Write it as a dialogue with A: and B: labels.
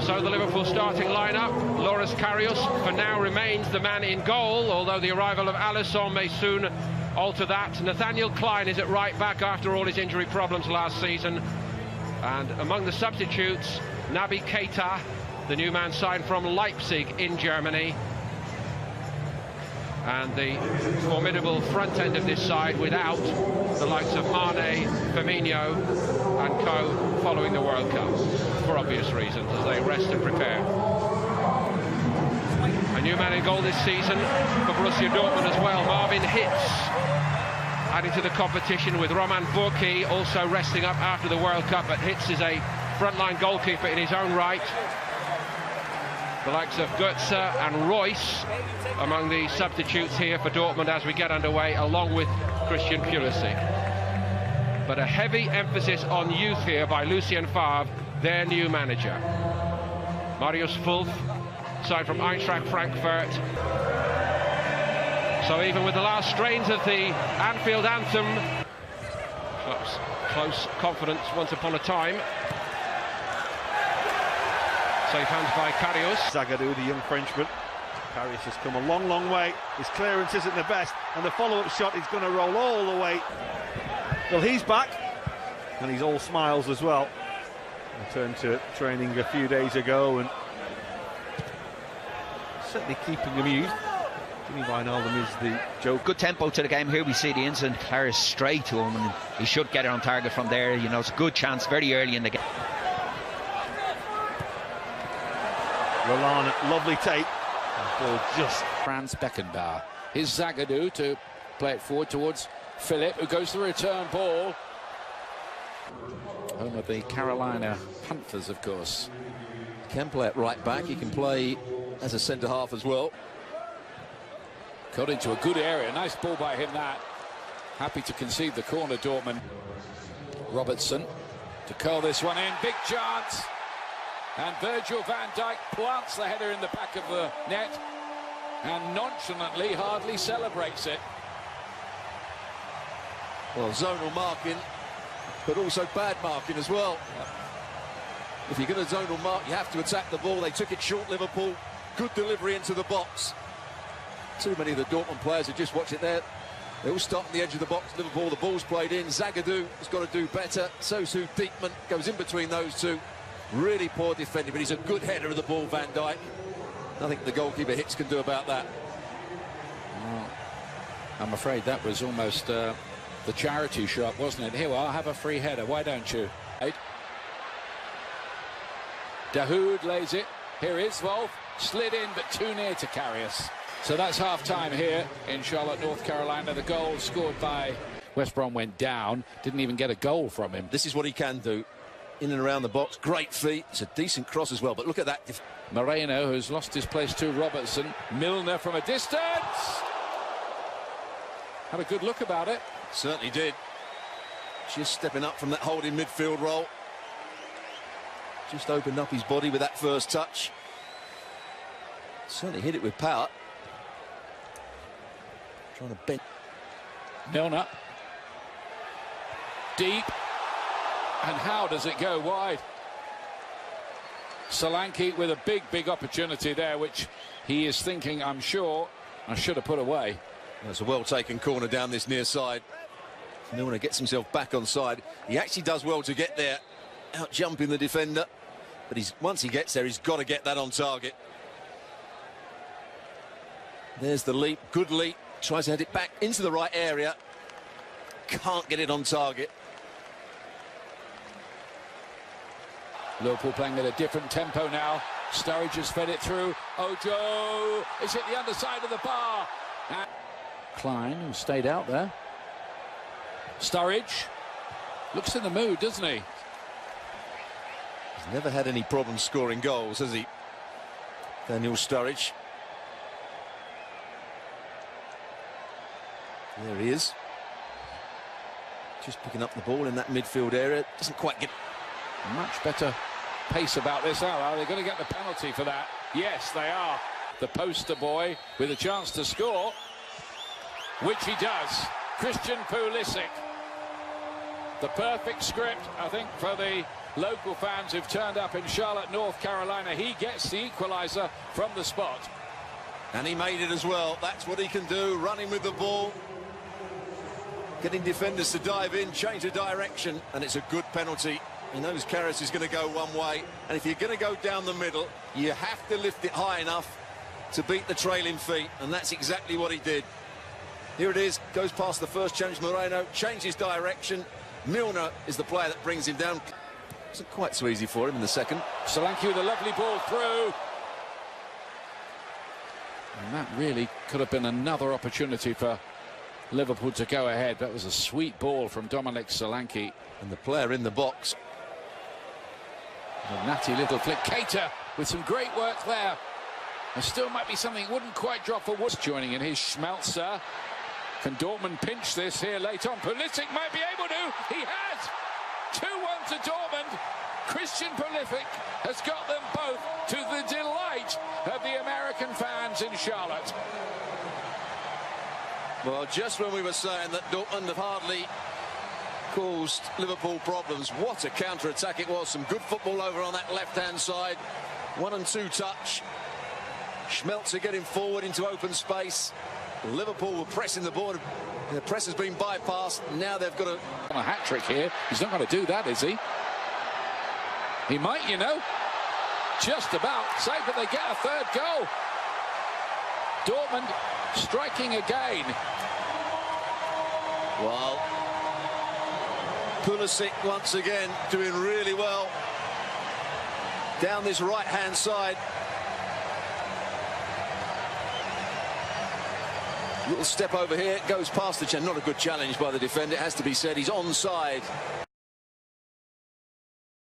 A: So the Liverpool starting lineup: Loris Karius for now remains the man in goal, although the arrival of Alisson may soon alter that. Nathaniel Klein is at right back after all his injury problems last season. And among the substitutes, Naby Keita, the new man signed from Leipzig in Germany. And the formidable front end of this side without the likes of Mane, Firmino and co following the World Cup, for obvious reasons, as they rest and prepare. A new man in goal this season for Borussia Dortmund as well, Marvin Hitz, adding to the competition with Roman Burki also resting up after the World Cup, but Hitz is a frontline goalkeeper in his own right. The likes of Götze and Royce among the substitutes here for Dortmund as we get underway, along with Christian Pulisic. But a heavy emphasis on youth here by Lucien Favre, their new manager. Marius Wolf, signed from Eintracht Frankfurt. So even with the last strains of the Anfield anthem, close confidence once upon a time. Safe hands by Karius.
B: Zagadou, the young Frenchman. Karius has come a long, long way. His clearance isn't the best, and the follow-up shot is going to roll all the way. Well, he's back, and he's all smiles as well. Returned to training a few days ago, and certainly keeping amused. Jimmy Wijnaldum is the joke.
C: Good tempo to the game here. We see the incident. Karius straight to him, and he should get it on target from there. You know, it's a good chance very early in the game.
B: Roland, lovely take. Ball just.
D: Franz Beckenbauer. Here's Zagadou to play it forward towards Philip, who goes to the return ball. Home of the Carolina Panthers, of course.
E: He can play at right back. He can play as a centre half as well.
D: Got into a good area. Nice ball by him, that. Happy to concede the corner, Dortmund. Robertson to curl this one in. Big chance. And Virgil van Dijk plants the header in the back of the net and nonchalantly hardly celebrates it.
E: Well, zonal marking, but also bad marking as well. If you're going to zonal mark, you have to attack the ball. They took it short, Liverpool. Good delivery into the box. Too many of the Dortmund players are just watching there. They all start on the edge of the box. Liverpool, the ball's played in. Zagadou has got to do better. So Diekman goes in between those two. Really poor defending, but he's a good header of the ball, Van Dijk. Nothing the goalkeeper Hicks can do about that.
D: Well, I'm afraid that was almost the charity shot, wasn't it? Here, well, I'll have a free header. Why don't you? Dahoud lays it. Here is Wolf. Slid in, but too near to Karius. So that's half-time here in Charlotte, North Carolina. The goal scored by West Brom went down. Didn't even get a goal from him.
E: This is what he can do. In and around the box, great feet. It's a decent cross as well, but look at that.
D: Moreno, who's lost his place to Robertson. Milner from a distance. Had a good look about it.
E: Certainly did. Just stepping up from that holding midfield role. Just opened up his body with that first touch. Certainly hit it with power. Trying to bend.
D: Milner. Deep. And how does it go wide? Solanke with a big opportunity there, which he is thinking, I'm sure, I should have put away.
E: That's a well-taken corner down this near side. Milner gets himself back on side. He actually does well to get there, out-jumping the defender. But once he gets there, he's got to get that on target. There's the leap, good leap. Tries to head it back into the right area. Can't get it on target.
D: Liverpool playing at a different tempo now. Sturridge has fed it through. Ojo is hit the underside of the bar. And Klein, who stayed out there. Sturridge looks in the mood, doesn't he?
E: He's never had any problems scoring goals, has he? Daniel Sturridge. There he is. Just picking up the ball in that midfield area. Doesn't quite get...
D: Much better pace about this, are they going to get the penalty for that? Yes, they are. The poster boy with a chance to score, which he does. Christian Pulisic. The perfect script, I think, for the local fans who've turned up in Charlotte, North Carolina. He gets the equaliser from the spot.
E: And he made it as well. That's what he can do, running with the ball, getting defenders to dive in, change the direction, and it's a good penalty. He knows Karius is going to go one way, and if you're going to go down the middle, you have to lift it high enough to beat the trailing feet, and that's exactly what he did. Here it is, goes past the first challenge, Moreno, changes direction. Milner is the player that brings him down. Wasn't quite so easy for him in the second.
D: Solanke with a lovely ball through. And that really could have been another opportunity for Liverpool to go ahead. That was a sweet ball from Dominic Solanke.
E: And the player in the box.
D: A natty little flick. Keita with some great work there. There still might be something wouldn't quite drop for Woods joining in. His Schmelzer. Can Dortmund pinch this here late on? Pulisic might be able to. He has. 2-1 to Dortmund. Christian Pulisic has got them both to the delight of the American fans in Charlotte.
E: Well, just when we were saying that Dortmund have hardly caused Liverpool problems, what a counter-attack it was. Some good football over on that left-hand side. 1 and 2 touch. Schmelzer getting forward into open space. Liverpool were pressing the ball. The press has been bypassed. Now they've got
D: a hat-trick here. He's not going to do that, is he? He might, you know. Just about. Safe, but they get a third goal. Dortmund striking again.
E: Well, Pulisic once again doing really well down this right-hand side. Little step over here, goes past the challenge. Not a good challenge by the defender, it has to be said. He's onside.